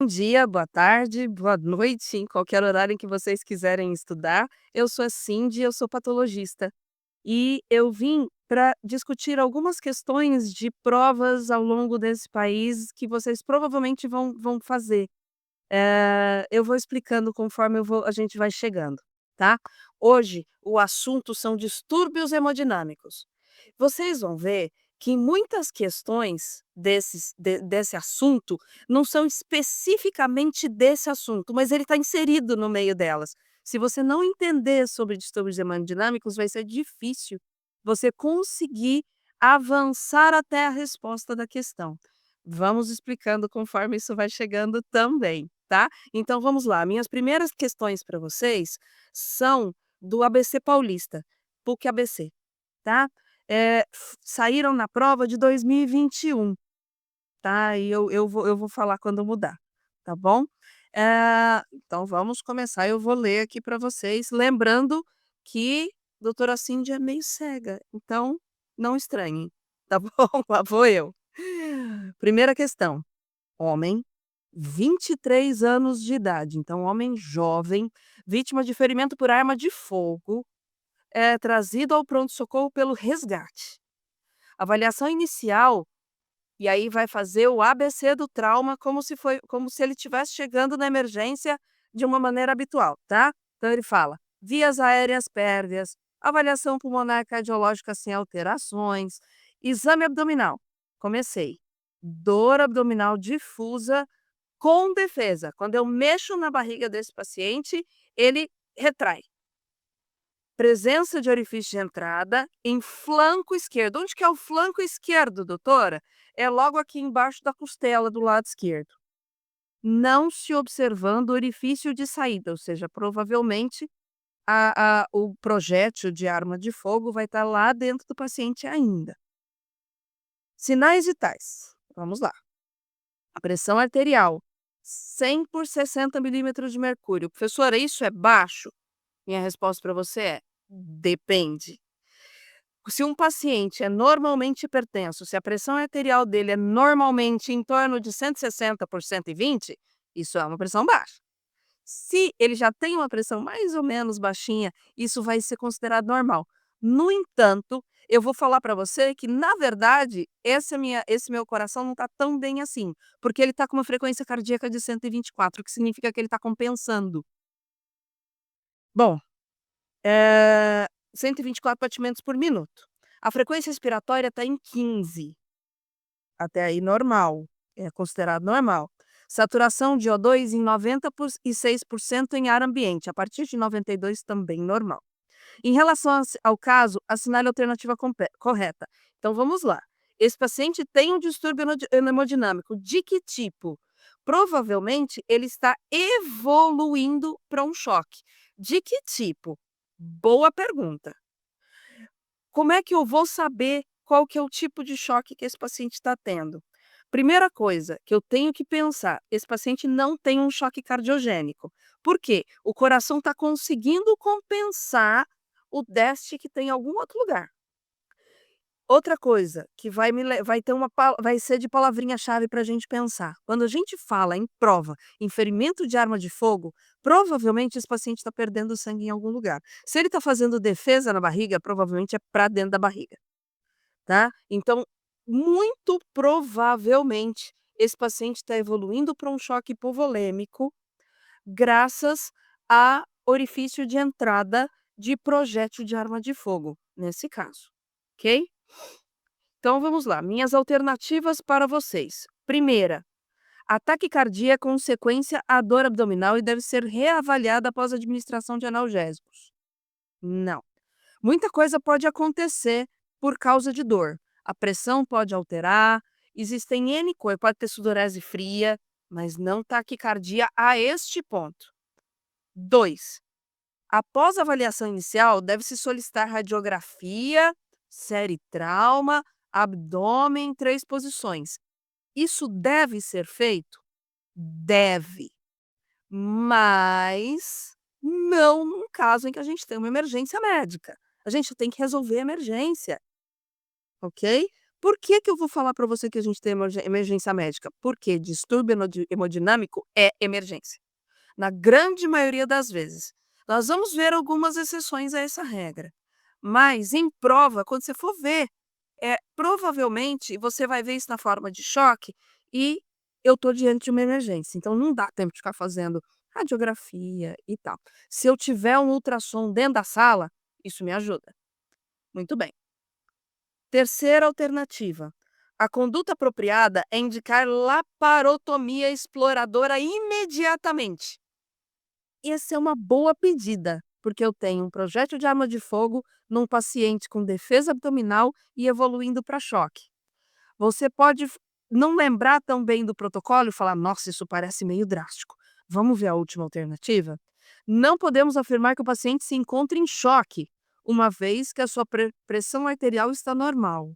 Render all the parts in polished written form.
Bom dia, boa tarde, boa noite, em qualquer horário em que vocês quiserem estudar. Eu sou a Cindy, eu sou patologista. E eu vim para discutir algumas questões de provas ao longo desse país que vocês provavelmente vão fazer. Eu vou explicando conforme a gente vai chegando, tá? Hoje, o assunto são distúrbios hemodinâmicos. Vocês vão ver que muitas questões desse assunto não são especificamente desse assunto, mas ele está inserido no meio delas. Se você não entender sobre distúrbios hemodinâmicos, vai ser difícil você conseguir avançar até a resposta da questão. Vamos explicando conforme isso vai chegando também, tá? Então vamos lá, minhas primeiras questões para vocês são do ABC Paulista, PUC ABC, tá? Saíram na prova de 2021, tá? E eu vou falar quando mudar, tá bom? Então vamos começar, eu vou ler aqui para vocês, lembrando que doutora Cindy é meio cega, então não estranhem, tá bom? Lá vou eu. Primeira questão: homem, 23 anos de idade, então homem jovem, vítima de ferimento por arma de fogo, é trazido ao pronto-socorro pelo resgate. Avaliação inicial, e aí vai fazer o ABC do trauma como se ele estivesse chegando na emergência de uma maneira habitual, tá? Então ele fala: vias aéreas pérvias, avaliação pulmonar cardiológica sem alterações, exame abdominal. Comecei. Dor abdominal difusa com defesa. Quando eu mexo na barriga desse paciente, ele retrai. Presença de orifício de entrada em flanco esquerdo. Onde que é o flanco esquerdo, doutora? É logo aqui embaixo da costela, do lado esquerdo. Não se observando orifício de saída, ou seja, provavelmente o projétil de arma de fogo vai estar lá dentro do paciente ainda. Sinais vitais. Vamos lá. A pressão arterial, 100 por 60 milímetros de mercúrio. Professora, isso é baixo? Minha resposta para você é: depende. Se um paciente é normalmente hipertenso, se a pressão arterial dele é normalmente em torno de 160 por 120, isso é uma pressão baixa. Se ele já tem uma pressão mais ou menos baixinha, isso vai ser considerado normal. No entanto, eu vou falar para você que, na verdade, esse meu coração não está tão bem assim, porque ele está com uma frequência cardíaca de 124, o que significa que ele está compensando. Bom, eh, 124 batimentos por minuto. A frequência respiratória está em 15. Até aí normal, é considerado normal. Saturação de O2 em 96% em ar ambiente, a partir de 92 também normal. Em relação ao caso, assinale a alternativa correta. Então vamos lá. Esse paciente tem um distúrbio hemodinâmico. De que tipo? Provavelmente ele está evoluindo para um choque. De que tipo? Boa pergunta. Como é que eu vou saber qual que é o tipo de choque que esse paciente está tendo? Primeira coisa que eu tenho que pensar: esse paciente não tem um choque cardiogênico. Por quê? O coração está conseguindo compensar o déficit que tem em algum outro lugar. Outra coisa que vai ser de palavrinha-chave para a gente pensar. Quando a gente fala em prova, em ferimento de arma de fogo, provavelmente esse paciente está perdendo sangue em algum lugar. Se ele está fazendo defesa na barriga, provavelmente é para dentro da barriga, tá? Então, muito provavelmente, esse paciente está evoluindo para um choque hipovolêmico graças a orifício de entrada de projétil de arma de fogo, nesse caso, ok? Então vamos lá, minhas alternativas para vocês. Primeira, ataque cardíaco com sequência à dor abdominal e deve ser reavaliada após a administração de analgésicos. Não. Muita coisa pode acontecer por causa de dor. A pressão pode alterar, existem N coisas, pode ter sudorese fria, mas não taquicardia a este ponto. 2. Após a avaliação inicial, deve-se solicitar radiografia, série trauma, abdômen, 3 posições. Isso deve ser feito? Deve, mas não num caso em que a gente tem uma emergência médica. A gente tem que resolver a emergência, ok? Por que que eu vou falar para você que a gente tem emergência médica? Porque distúrbio hemodinâmico é emergência, na grande maioria das vezes. Nós vamos ver algumas exceções a essa regra, mas em prova, quando você for ver, provavelmente você vai ver isso na forma de choque e eu estou diante de uma emergência, então não dá tempo de ficar fazendo radiografia e tal. Se eu tiver um ultrassom dentro da sala, isso me ajuda. Muito bem. Terceira alternativa. A conduta apropriada é indicar laparotomia exploradora imediatamente. Essa é uma boa pedida, porque eu tenho um projétil de arma de fogo num paciente com defesa abdominal e evoluindo para choque. Você pode não lembrar tão bem do protocolo e falar: nossa, isso parece meio drástico. Vamos ver a última alternativa? Não podemos afirmar que o paciente se encontra em choque, uma vez que a sua pressão arterial está normal.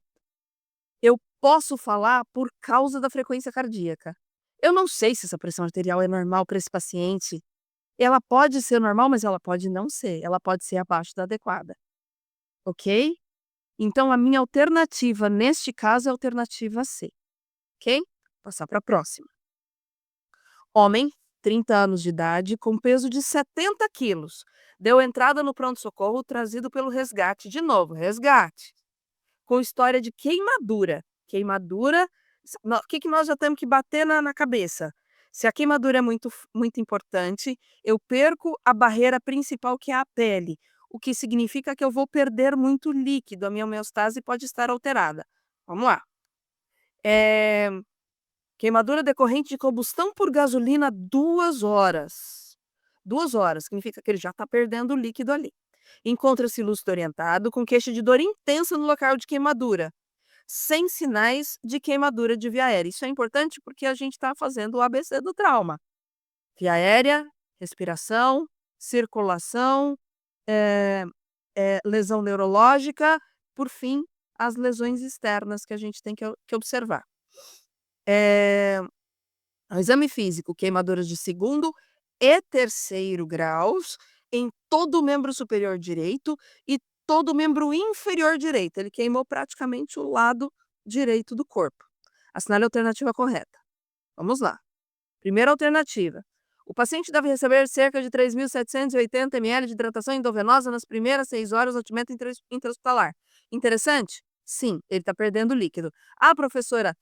Eu posso falar por causa da frequência cardíaca. Eu não sei se essa pressão arterial é normal para esse paciente. Ela pode ser normal, mas ela pode não ser. Ela pode ser abaixo da adequada, ok? Então, a minha alternativa neste caso é a alternativa C, ok? Passar para a próxima. Homem, 30 anos de idade, com peso de 70 quilos. Deu entrada no pronto-socorro trazido pelo resgate. De novo, resgate. Com história de queimadura. Queimadura, o que que nós já temos que bater na cabeça? Se a queimadura é muito importante, eu perco a barreira principal, que é a pele, o que significa que eu vou perder muito líquido, a minha homeostase pode estar alterada. Vamos lá. Queimadura decorrente de combustão por gasolina 2 horas. 2 horas, significa que ele já está perdendo líquido ali. Encontra-se lúcido orientado, com queixa de dor intensa no local de queimadura, sem sinais de queimadura de via aérea. Isso é importante porque a gente está fazendo o ABC do trauma. Via aérea, respiração, circulação, eh lesão neurológica, por fim, as lesões externas que a gente tem que observar. Eh, o exame físico, queimaduras de segundo e terceiro graus em todo o membro superior direito e todo o membro inferior direito. Ele queimou praticamente o lado direito do corpo. Assinale a alternativa correta. Vamos lá. Primeira alternativa. O paciente deve receber cerca de 3.780 ml de hidratação endovenosa nas primeiras 6 horas do atendimento intra-hospitalar. Interessante? Sim, ele está perdendo líquido. Ah, professora,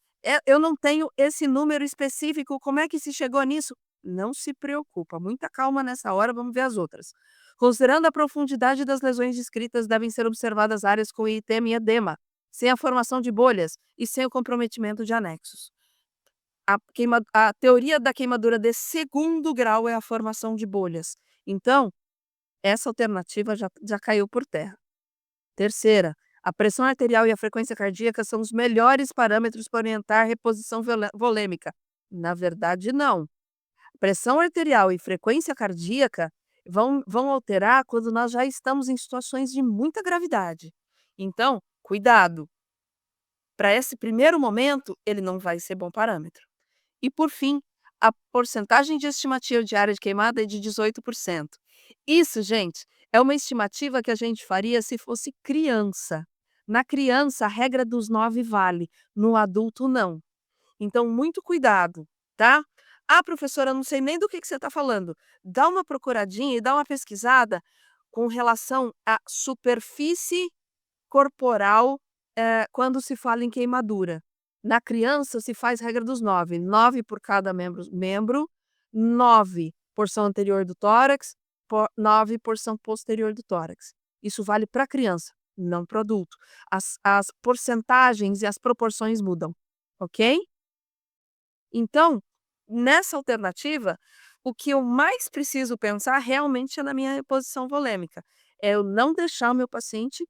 eu não tenho esse número específico, como é que se chegou nisso? Não se preocupa, muita calma nessa hora, vamos ver as outras. Considerando a profundidade das lesões descritas, devem ser observadas áreas com eritema e edema, sem a formação de bolhas e sem o comprometimento de anexos. A teoria da queimadura de segundo grau é a formação de bolhas. Então, essa alternativa já caiu por terra. Terceira, a pressão arterial e a frequência cardíaca são os melhores parâmetros para orientar a reposição volêmica. Na verdade, não. Pressão arterial e frequência cardíaca vão alterar quando nós já estamos em situações de muita gravidade. Então, cuidado. Para esse primeiro momento, ele não vai ser bom parâmetro. E, por fim, a porcentagem de estimativa de área de queimada é de 18%. Isso, gente, é uma estimativa que a gente faria se fosse criança. Na criança, a regra dos 9 vale, no adulto, não. Então, muito cuidado, tá? Ah, professora, não sei nem do que você está falando. Dá uma procuradinha e dá uma pesquisada com relação à superfície corporal, quando se fala em queimadura. Na criança se faz regra dos 9, 9 por cada membro, 9 porção anterior do tórax, 9 porção posterior do tórax. Isso vale para criança, não para adulto. As porcentagens e as proporções mudam, ok? Então, nessa alternativa, o que eu mais preciso pensar realmente é na minha reposição volêmica. É eu não deixar o meu paciente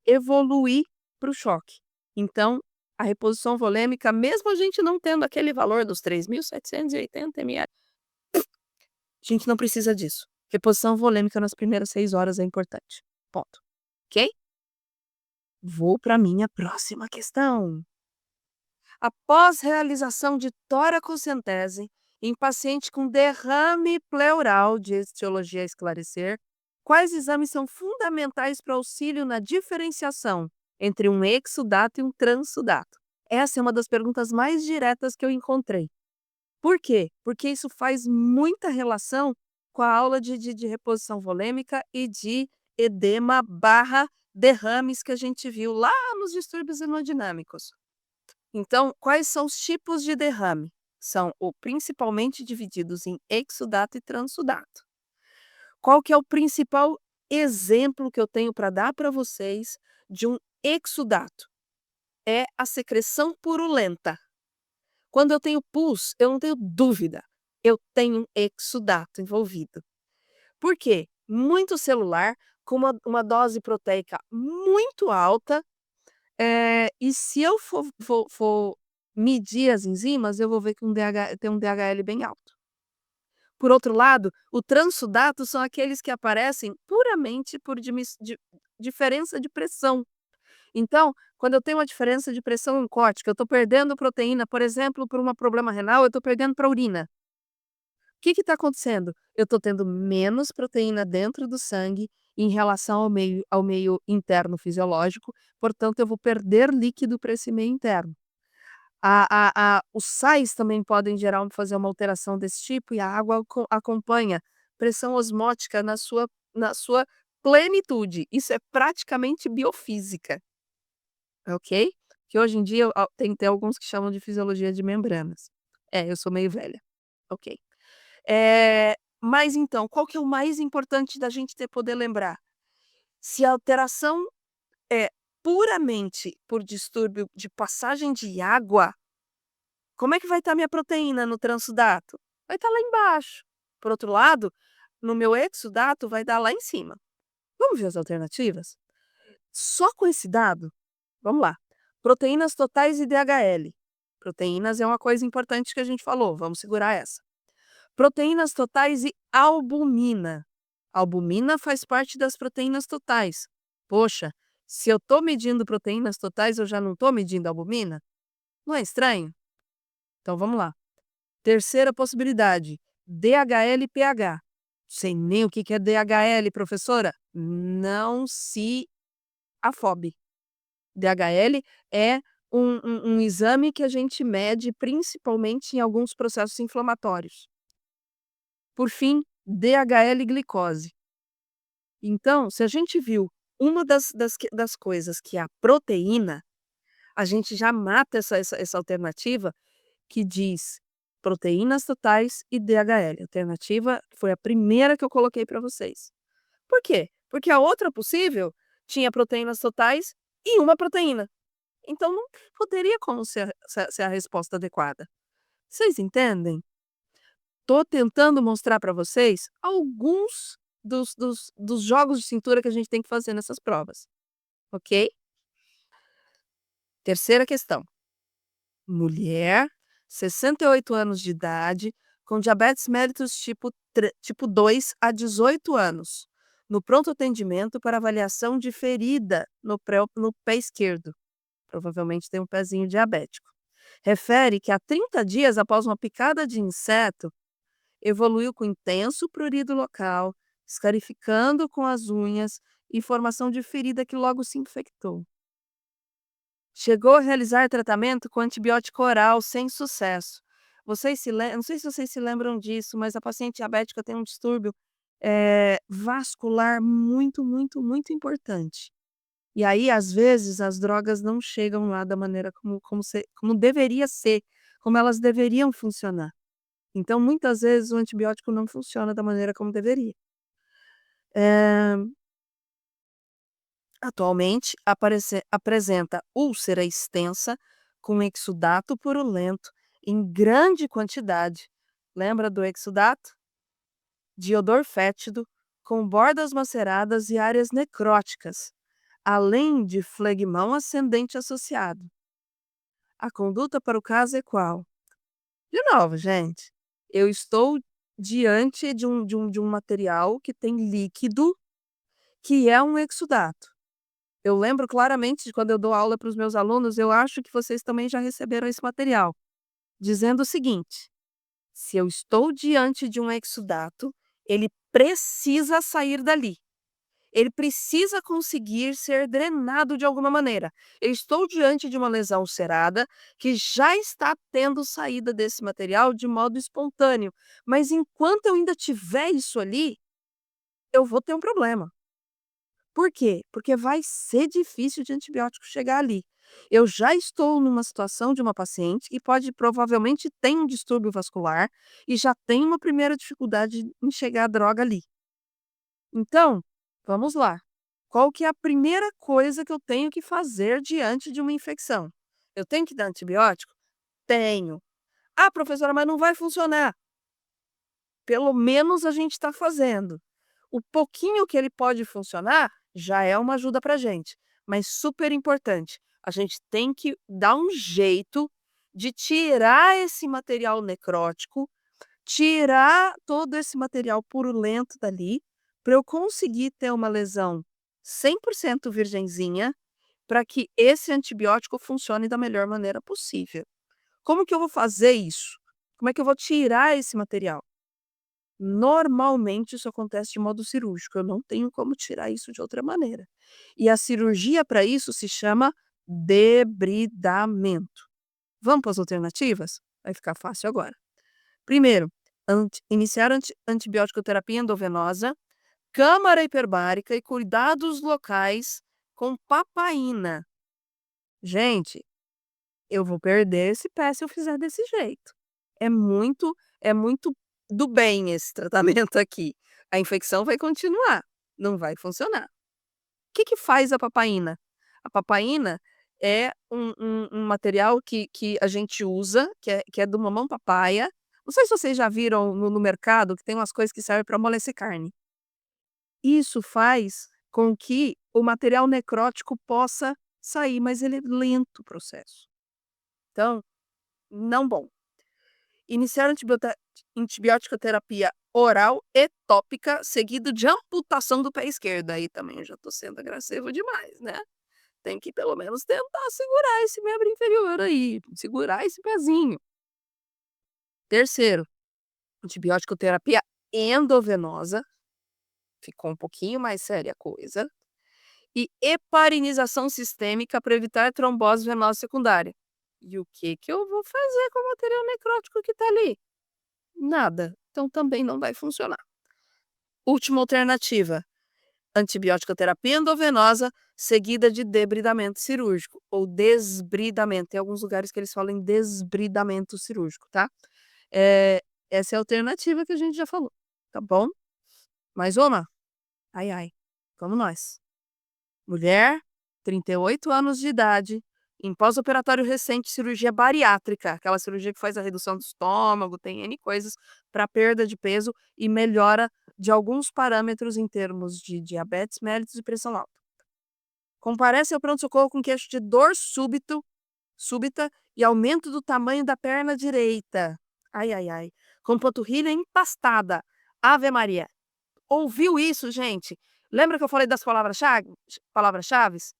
evoluir para o choque. Então, a reposição volêmica, mesmo a gente não tendo aquele valor dos 3.780 ml, a gente não precisa disso. Reposição volêmica nas primeiras 6 horas é importante. Ponto. Ok? Vou para a minha próxima questão. Após realização de toracocentese em paciente com derrame pleural de etiologia a esclarecer, quais exames são fundamentais para auxílio na diferenciação entre um exsudato e um transsudato? Essa é uma das perguntas mais diretas que eu encontrei. Por quê? Porque isso faz muita relação com a aula de reposição volêmica e de edema barra derrames que a gente viu lá nos distúrbios hemodinâmicos. Então, quais são os tipos de derrame? São principalmente divididos em exudato e transsudato. Qual que é o principal exemplo que eu tenho para dar para vocês de um exudato? É a secreção purulenta. Quando eu tenho pus, eu não tenho dúvida, eu tenho um exudato envolvido. Por quê? Muito celular, com uma dose proteica muito alta, e se eu for medir as enzimas, eu vou ver que tem um DHL bem alto. Por outro lado, o transsudato são aqueles que aparecem puramente por diferença de pressão. Então, quando eu tenho uma diferença de pressão oncótica, eu estou perdendo proteína, por exemplo, por um problema renal, eu estou perdendo para a urina. O que está acontecendo? Eu estou tendo menos proteína dentro do sangue em relação ao meio interno fisiológico, portanto, eu vou perder líquido para esse meio interno. Os sais também podem fazer uma alteração desse tipo e a água acompanha pressão osmótica na sua plenitude. Isso é praticamente biofísica, ok? Que hoje em dia tem alguns que chamam de fisiologia de membranas. Eu sou meio velha, ok. Mas então, qual que é o mais importante da gente poder lembrar? Se a alteração é puramente por distúrbio de passagem de água, como é que vai estar minha proteína no transsudato? Vai estar lá embaixo. Por outro lado, no meu exudato vai dar lá em cima. Vamos ver as alternativas? Só com esse dado, vamos lá. Proteínas totais e DHL. Proteínas é uma coisa importante que a gente falou, vamos segurar essa. Proteínas totais e albumina. Albumina faz parte das proteínas totais. Poxa, se eu estou medindo proteínas totais, eu já não estou medindo albumina? Não é estranho? Então vamos lá. Terceira possibilidade, DHL e pH. Sei nem o que que é DHL, professora. Não se afobe. DHL é um exame que a gente mede principalmente em alguns processos inflamatórios. Por fim, DHL-glicose. Então, se a gente viu uma das coisas que é a proteína, a gente já mata essa alternativa que diz proteínas totais e DHL. A alternativa foi a primeira que eu coloquei para vocês. Por quê? Porque a outra possível tinha proteínas totais e uma proteína. Então não poderia como ser a resposta adequada. Vocês entendem? Estou tentando mostrar para vocês alguns dos jogos de cintura que a gente tem que fazer nessas provas, ok? Terceira questão. Mulher, 68 anos de idade, com diabetes mellitus tipo 2 há 18 anos, no pronto atendimento para avaliação de ferida no pé esquerdo. Provavelmente tem um pezinho diabético. Refere que há 30 dias após uma picada de inseto, evoluiu com intenso prurido local, escarificando com as unhas e formação de ferida que logo se infectou. Chegou a realizar tratamento com antibiótico oral sem sucesso. Não sei se vocês se lembram disso, mas a paciente diabética tem um distúrbio, vascular muito, muito, muito importante. E aí, às vezes, as drogas não chegam lá da maneira como deveria ser, como elas deveriam funcionar. Então, muitas vezes, o antibiótico não funciona da maneira como deveria. Atualmente, apresenta úlcera extensa com exudato purulento em grande quantidade. Lembra do exudato? De odor fétido, com bordas maceradas e áreas necróticas, além de flegmão ascendente associado. A conduta para o caso é qual? De novo, gente, eu estou diante de um material que tem líquido, que é um exudato. Eu lembro claramente de quando eu dou aula para os meus alunos, eu acho que vocês também já receberam esse material, dizendo o seguinte: se eu estou diante de um exudato, ele precisa sair dali. Ele precisa conseguir ser drenado de alguma maneira. Eu estou diante de uma lesão ulcerada que já está tendo saída desse material de modo espontâneo, mas enquanto eu ainda tiver isso ali, eu vou ter um problema. Por quê? Porque vai ser difícil de antibiótico chegar ali. Eu já estou numa situação de uma paciente que provavelmente tem um distúrbio vascular e já tem uma primeira dificuldade em chegar a droga ali. Então, vamos lá. Qual que é a primeira coisa que eu tenho que fazer diante de uma infecção? Eu tenho que dar antibiótico? Tenho. Ah, professora, mas não vai funcionar. Pelo menos a gente está fazendo. O pouquinho que ele pode funcionar já é uma ajuda para gente, mas super importante. A gente tem que dar um jeito de tirar esse material necrótico, tirar todo esse material purulento dali, para eu conseguir ter uma lesão 100% virgenzinha, para que esse antibiótico funcione da melhor maneira possível. Como que eu vou fazer isso? Como é que eu vou tirar esse material? Normalmente isso acontece de modo cirúrgico, eu não tenho como tirar isso de outra maneira. E a cirurgia para isso se chama debridamento. Vamos para as alternativas? Vai ficar fácil agora. Primeiro, iniciar antibiótico terapia endovenosa, câmara hiperbárica e cuidados locais com papaína. Gente, eu vou perder esse pé se eu fizer desse jeito. É muito do bem esse tratamento aqui. A infecção vai continuar, não vai funcionar. O que que faz a papaína? A papaína é um material que a gente usa, que é do mamão papaya. Não sei se vocês já viram no mercado que tem umas coisas que servem para amolecer carne. Isso faz com que o material necrótico possa sair, mas ele é lento o processo. Então, não bom. Iniciar antibiótico-terapia oral e tópica, seguido de amputação do pé esquerdo. Aí também eu já tô sendo agressivo demais, né. Tem que pelo menos tentar segurar esse membro inferior aí, segurar esse pezinho. Terceiro, antibiótico-terapia endovenosa, ficou um pouquinho mais séria a coisa, e heparinização sistêmica para evitar trombose venosa secundária. E o que que eu vou fazer com o material necrótico que tá ali? Nada, então também não vai funcionar. Última alternativa, antibiótico terapia endovenosa seguida de debridamento cirúrgico ou desbridamento. Tem alguns lugares que eles falam em desbridamento cirúrgico, tá? Essa é a alternativa que a gente já falou, tá bom? Mais uma? Ai, ai, vamos nós. Mulher, 38 anos de idade, em pós-operatório recente, cirurgia bariátrica, aquela cirurgia que faz a redução do estômago, tem N coisas para perda de peso e melhora de alguns parâmetros em termos de diabetes mellitus e pressão alta. Comparece ao pronto-socorro com queixo de dor súbita e aumento do tamanho da perna direita. Ai, ai, ai. Com panturrilha empastada. Ave Maria. Ouviu isso, gente? Lembra que eu falei das palavras-chaves?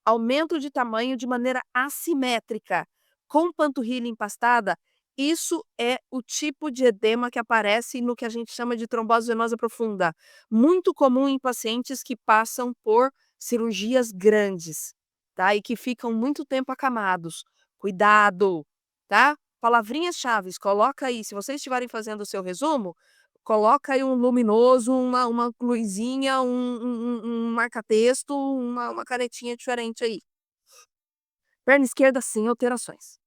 Aumento de tamanho de maneira assimétrica, com panturrilha empastada, isso é o tipo de edema que aparece no que a gente chama de trombose venosa profunda, muito comum em pacientes que passam por cirurgias grandes, tá, e que ficam muito tempo acamados. Cuidado, tá? Palavrinhas-chaves, coloca aí, se vocês estiverem fazendo o seu resumo, coloca aí um luminoso, uma luzinha, um marca-texto, uma canetinha diferente aí. Perna esquerda sem alterações.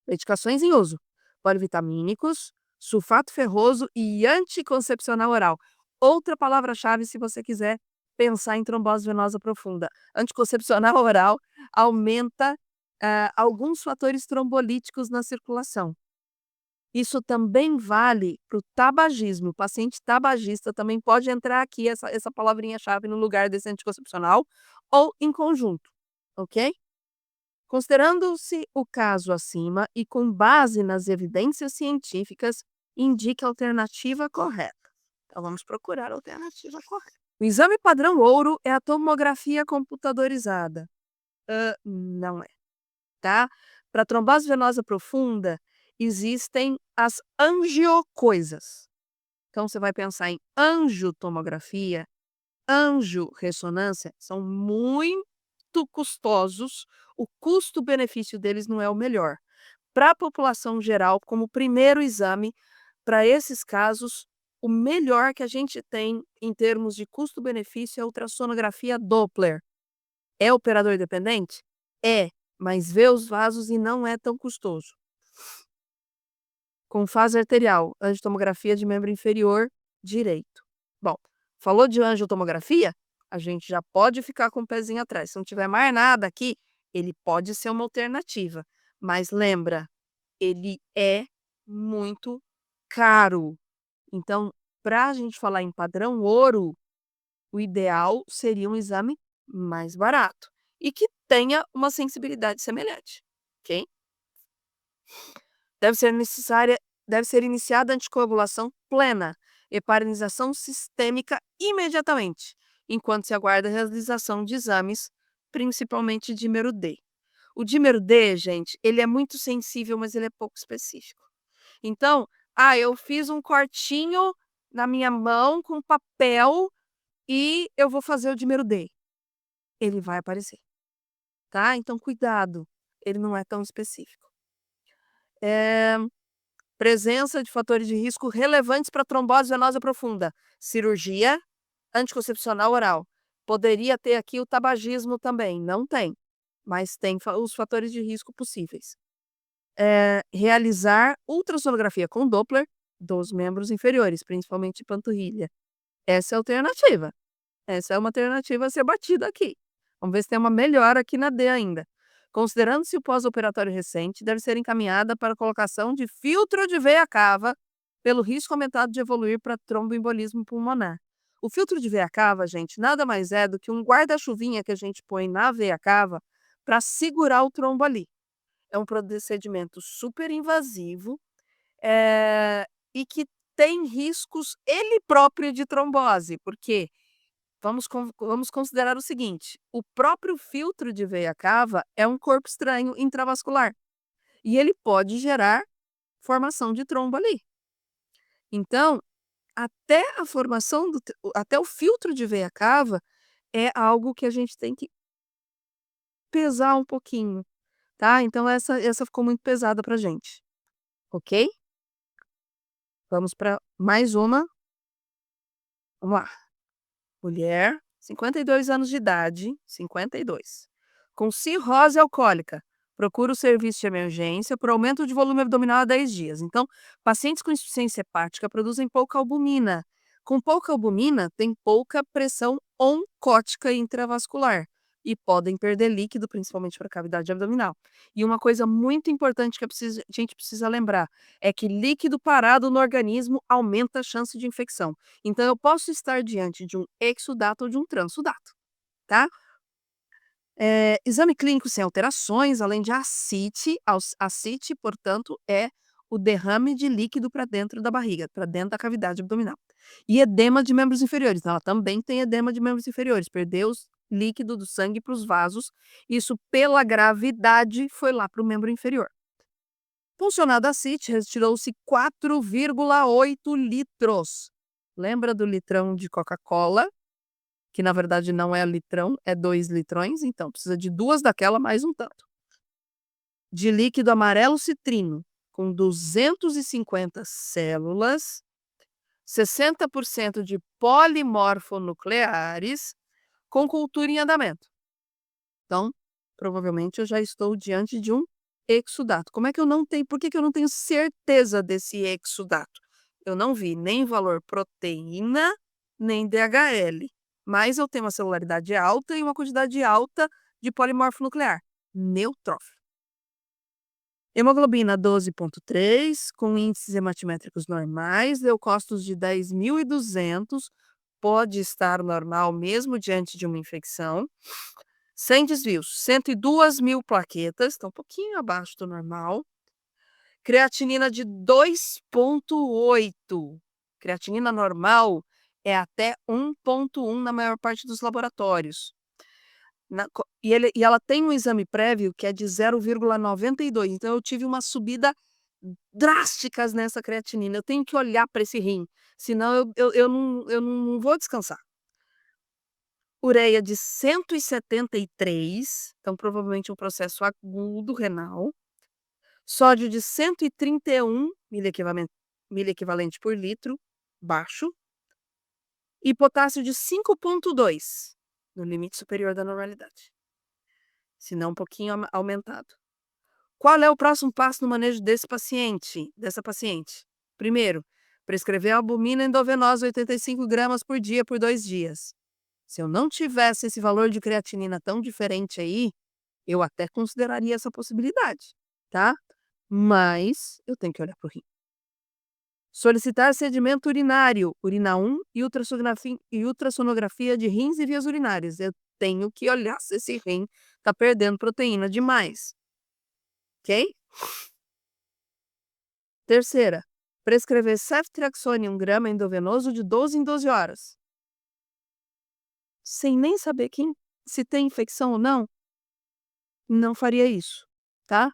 Medicações em uso: polivitamínicos, sulfato ferroso e anticoncepcional oral. Outra palavra-chave se você quiser pensar em trombose venosa profunda. Anticoncepcional oral aumenta, alguns fatores trombolíticos na circulação. Isso também vale para o tabagismo. O paciente tabagista também pode entrar aqui essa palavrinha-chave no lugar desse anticoncepcional ou em conjunto, ok? Considerando-se o caso acima e com base nas evidências científicas, indique a alternativa correta. Então vamos procurar a alternativa correta. O exame padrão ouro é a tomografia computadorizada. Não é, tá? Para trombose venosa profunda, existem as angiocoisas. Então você vai pensar em angiotomografia, Angiorressonância são muito custosos, o custo-benefício deles não é o melhor. Para a população geral, como primeiro exame, para esses casos, o melhor que a gente tem em termos de custo-benefício é a ultrassonografia Doppler. É operador independente? É, mas vê os vasos e não é tão custoso. Com fase arterial, angiotomografia de membro inferior direito. Bom, falou de angiotomografia? A gente já pode ficar com o pezinho atrás. Se não tiver mais nada aqui, ele pode ser uma alternativa. Mas lembra, ele é muito caro. Então, para a gente falar em padrão ouro, o ideal seria um exame mais barato e que tenha uma sensibilidade semelhante, ok? Deve ser necessária deve ser iniciada a anticoagulação plena, heparinização sistêmica imediatamente, enquanto se aguarda a realização de exames, principalmente dímero D. O dímero D, gente, ele é muito sensível, mas ele é pouco específico. Então, eu fiz um cortinho na minha mão com papel e eu vou fazer o dímero D. Ele vai aparecer, tá? Então cuidado, ele não é tão específico. Presença de fatores de risco relevantes para trombose venosa profunda, cirurgia, anticoncepcional oral. Poderia ter aqui o tabagismo também, não tem, mas tem os fatores de risco possíveis. Realizar ultrassonografia com Doppler dos membros inferiores, principalmente panturrilha. Essa é a alternativa. Essa é uma alternativa a ser batida aqui. Vamos ver se tem uma melhora aqui na D ainda. Considerando-se o pós-operatório recente, deve ser encaminhada para a colocação de filtro de veia cava pelo risco aumentado de evoluir para tromboembolismo pulmonar. O filtro de veia cava, gente, nada mais é do que um guarda-chuvinha que a gente põe na veia cava para segurar o trombo ali. É um procedimento super invasivo, e que tem riscos ele próprio de trombose, porque vamos considerar o seguinte: o próprio filtro de veia cava é um corpo estranho intravascular e ele pode gerar formação de trombo ali. Então, até a formação até o filtro de veia cava é algo que a gente tem que pesar um pouquinho, tá? Então essa ficou muito pesada pra gente, ok? Vamos para mais uma. Vamos lá. Mulher, 52 anos de idade, 52, com cirrose alcoólica. Procura o serviço de emergência por aumento de volume abdominal há 10 dias. Então, pacientes com insuficiência hepática produzem pouca albumina. Com pouca albumina, tem pouca pressão oncótica intravascular e podem perder líquido, principalmente para a cavidade abdominal. E uma coisa muito importante que a gente precisa lembrar é que líquido parado no organismo aumenta a chance de infecção. Então, eu posso estar diante de um exudato ou de um transudato, tá? Exame clínico sem alterações, além de ascite. Ascite, portanto, é o derrame de líquido para dentro da barriga, para dentro da cavidade abdominal. E edema de membros inferiores. Então, ela também tem edema de membros inferiores. Perdeu o líquido do sangue para os vasos. Isso, pela gravidade, foi lá para o membro inferior. Funcionado a CIT, retirou-se 4,8 litros. Lembra do litrão de Coca-Cola? Que na verdade não é litrão, é 2 litrões, então precisa de 2 daquela mais um tanto. De líquido amarelo citrino, com 250 células, 60% de polimorfonucleares, com cultura em andamento. Então, provavelmente eu já estou diante de um exudato. Por que que eu não tenho certeza desse exudato? Eu não vi nem valor proteína, nem DHL, mas eu tenho uma celularidade alta e uma quantidade alta de polimorfo nuclear, neutrófilo. Hemoglobina 12,3, com índices hematimétricos normais, leucócitos de 10.200, pode estar normal mesmo diante de uma infecção. Sem desvios, 102.000 plaquetas, está um pouquinho abaixo do normal. Creatinina de 2,8. Creatinina normal é até 1,1 na maior parte dos laboratórios. E ela tem um exame prévio que é de 0,92, então eu tive uma subida drásticas nessa creatinina. Eu tenho que olhar para esse rim, senão eu não vou descansar. ureia de 173, então provavelmente um processo agudo renal, sódio de 131 miliequivalente por litro, baixo, e potássio de 5,2, no limite superior da normalidade, se não um pouquinho aumentado. Qual é o próximo passo no manejo dessa paciente? Primeiro, prescrever albumina endovenosa 85 gramas por dia por 2 dias. Se eu não tivesse esse valor de creatinina tão diferente aí, eu até consideraria essa possibilidade, tá? Mas eu tenho que olhar para o rim. Solicitar sedimento urinário, urina 1 e ultrassonografia de rins e vias urinárias. Eu tenho que olhar se esse rim está perdendo proteína demais, ok? Terceira, prescrever ceftriaxone 1 grama endovenoso de 12 em 12 horas. Sem nem saber se tem infecção ou não faria isso, tá?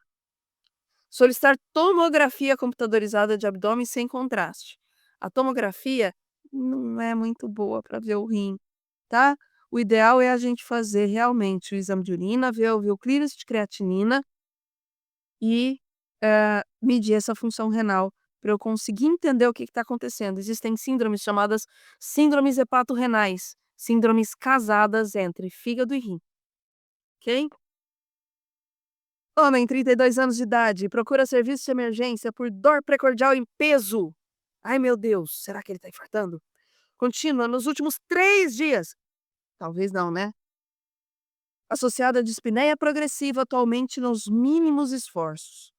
Solicitar tomografia computadorizada de abdômen sem contraste. A tomografia não é muito boa para ver o rim, tá? O ideal é a gente fazer realmente o exame de urina, ver o clearance de creatinina e medir essa função renal para eu conseguir entender o que está acontecendo. Existem síndromes chamadas síndromes hepatorrenais, síndromes casadas entre fígado e rim, ok? Homem, 32 anos de idade, procura serviço de emergência por dor precordial em peso. Ai, meu Deus, será que ele está infartando? Contínua nos últimos 3 dias. Talvez não, né? Associada à dispneia progressiva, atualmente nos mínimos esforços.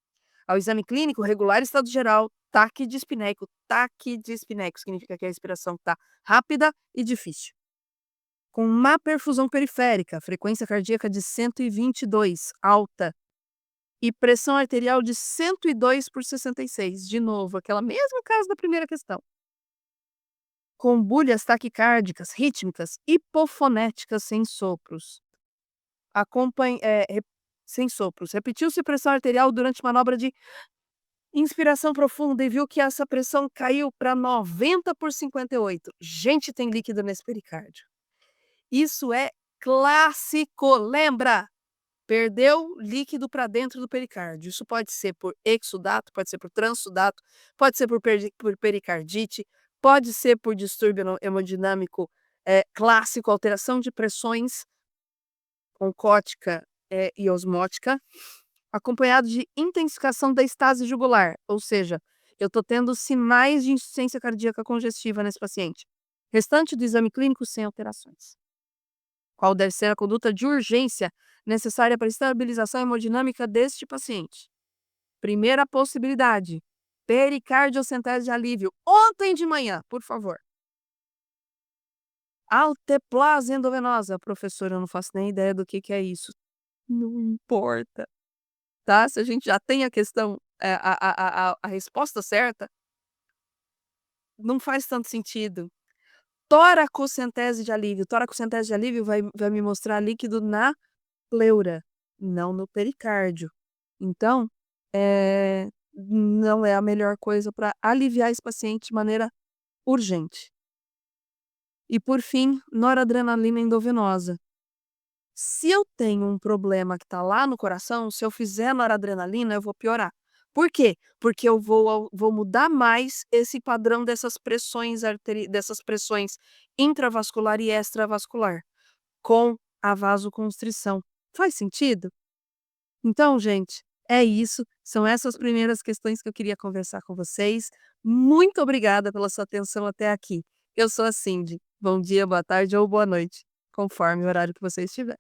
Ao exame clínico, regular estado geral, taquidispneico. Taquidispneico significa que a respiração está rápida e difícil. Com má perfusão periférica, frequência cardíaca de 122, alta, e pressão arterial de 102/66. De novo, aquela mesmo caso da primeira questão. Com bulhas taquicárdicas, rítmicas, hipofonéticas sem sopros. Sem sopros. Repetiu-se pressão arterial durante manobra de inspiração profunda e viu que essa pressão caiu para 90/58. Gente, tem líquido nesse pericárdio. Isso é clássico, lembra? Perdeu líquido para dentro do pericárdio. Isso pode ser por exsudato, pode ser por transsudato, pode ser por pericardite, pode ser por distúrbio hemodinâmico clássico, alteração de pressões oncótica e osmótica, acompanhado de intensificação da estase jugular, ou seja, eu estou tendo sinais de insuficiência cardíaca congestiva nesse paciente. Restante do exame clínico sem alterações. Qual deve ser a conduta de urgência necessária para a estabilização hemodinâmica deste paciente? Primeira possibilidade, pericardiocentese de alívio, ontem de manhã, por favor. Alteplase endovenosa, professora, eu não faço nem ideia do que é isso. Não importa, tá? Se a gente já tem a questão, a resposta certa, não faz tanto sentido. Toracocentese de alívio. Toracocentese de alívio vai me mostrar líquido na pleura, não no pericárdio. Então, não é a melhor coisa para aliviar esse paciente de maneira urgente. E por fim, noradrenalina endovenosa. Se eu tenho um problema que está lá no coração, se eu fizer noradrenalina, eu vou piorar. Por quê? Porque eu vou mudar mais esse padrão dessas pressões intravascular e extravascular, com a vasoconstrição. Faz sentido? Então, gente, é isso. São essas primeiras questões que eu queria conversar com vocês. Muito obrigada pela sua atenção até aqui. Eu sou a Cindy. Bom dia, boa tarde ou boa noite, conforme o horário que você estiver.